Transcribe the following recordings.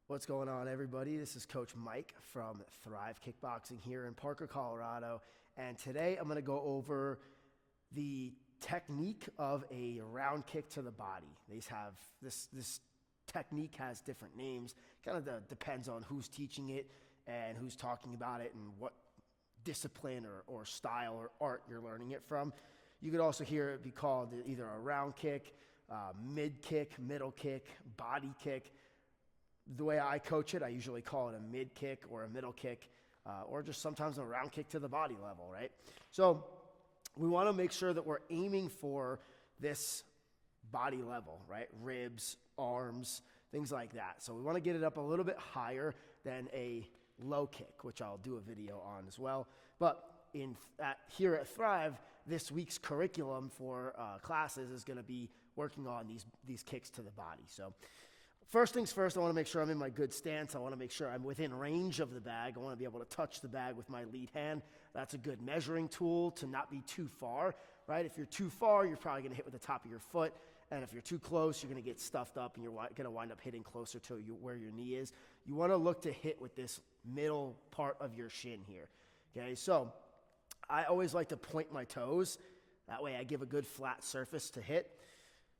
What's going on, everybody? This is Coach Mike from Thrive Kickboxing here in Parker, Colorado. And today I'm going to go over the technique of a round kick to the body. This technique has different names. Kind of depends on who's teaching it and who's talking about it and what discipline or style or art you're learning it from. You could also hear it be called either a round kick, mid kick, middle kick, body kick. The way I coach it, I usually call it a mid kick or a middle kick, or just sometimes a round kick to the body level, right? So we want to make sure that we're aiming for this body level, right? Ribs, arms, things like that. So we want to get it up a little bit higher than a low kick, which I'll do a video on as well. But here at Thrive, this week's curriculum for classes is going to be working on these kicks to the body. So first things first, I want to make sure I'm in my good stance. I want to make sure I'm within range of the bag. I want to be able to touch the bag with my lead hand. That's a good measuring tool to not be too far, right? If you're too far, you're probably going to hit with the top of your foot. And if you're too close, you're going to get stuffed up and you're going to wind up hitting closer to where your knee is. You want to look to hit with this middle part of your shin here, okay? So I always like to point my toes. That way I give a good flat surface to hit.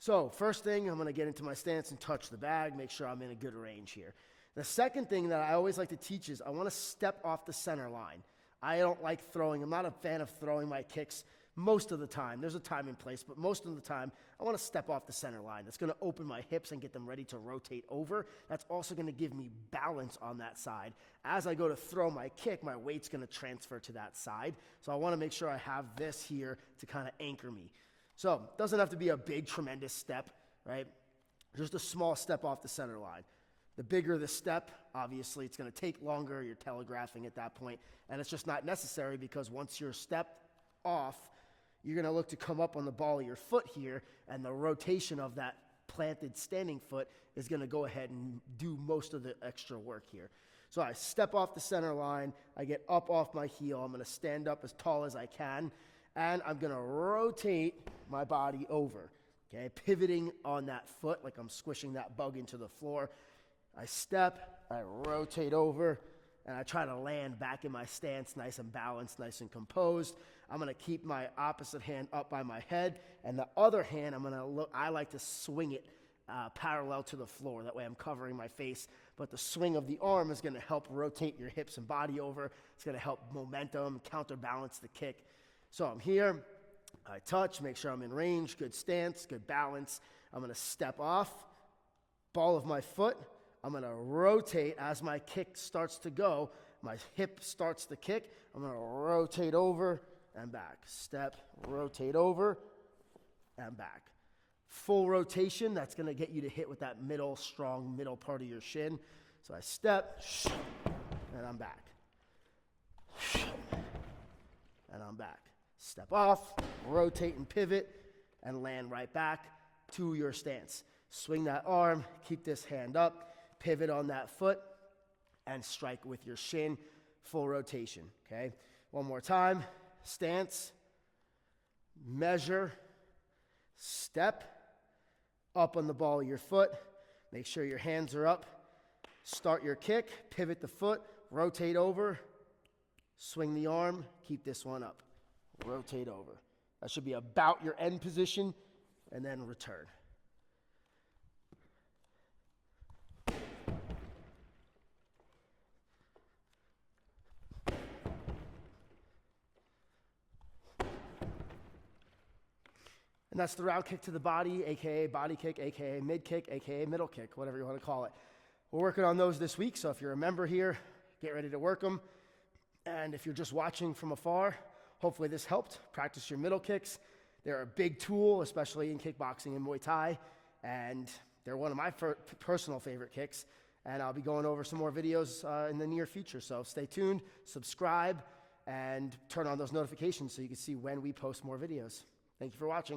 So first thing, I'm going to get into my stance and touch the bag, make sure I'm in a good range here. The second thing that I always like to teach is I want to step off the center line. I don't like throwing. I'm not a fan of throwing my kicks most of the time. There's a time and place, but most of the time, I want to step off the center line. That's going to open my hips and get them ready to rotate over. That's also going to give me balance on that side. As I go to throw my kick, my weight's going to transfer to that side. So I want to make sure I have this here to kind of anchor me. So it doesn't have to be a big, tremendous step, right? Just a small step off the center line. The bigger the step, obviously, it's going to take longer. You're telegraphing at that point, and it's just not necessary because once you're stepped off, you're going to look to come up on the ball of your foot here, and the rotation of that planted standing foot is going to go ahead and do most of the extra work here. So I step off the center line. I get up off my heel. I'm going to stand up as tall as I can. And I'm going to rotate my body over, okay? Pivoting on that foot like I'm squishing that bug into the floor. I step, I rotate over, and I try to land back in my stance nice and balanced, nice and composed. I'm going to keep my opposite hand up by my head, and the other hand, I like to swing it parallel to the floor. That way I'm covering my face, but the swing of the arm is going to help rotate your hips and body over. It's going to help momentum, counterbalance the kick. So I'm here, I touch, make sure I'm in range, good stance, good balance. I'm going to step off, ball of my foot. I'm going to rotate as my kick starts to go. My hip starts the kick. I'm going to rotate over and back. Step, rotate over and back. Full rotation, that's going to get you to hit with that strong middle part of your shin. So I step, and I'm back. And I'm back. Step off, rotate and pivot, and land right back to your stance. Swing that arm, keep this hand up, pivot on that foot, and strike with your shin, full rotation, okay? One more time, stance, measure, step, up on the ball of your foot, make sure your hands are up, start your kick, pivot the foot, rotate over, swing the arm, keep this one up. Rotate over. That should be about your end position, and then return. And that's the round kick to the body, aka body kick, aka mid kick, aka middle kick, whatever you want to call it. We're working on those this week, so if you're a member here, get ready to work them. And if you're just watching from afar, hopefully this helped. Practice your middle kicks. They're a big tool, especially in kickboxing and Muay Thai, and they're one of my personal favorite kicks. And I'll be going over some more videos in the near future, so stay tuned, subscribe, and turn on those notifications so you can see when we post more videos. Thank you for watching.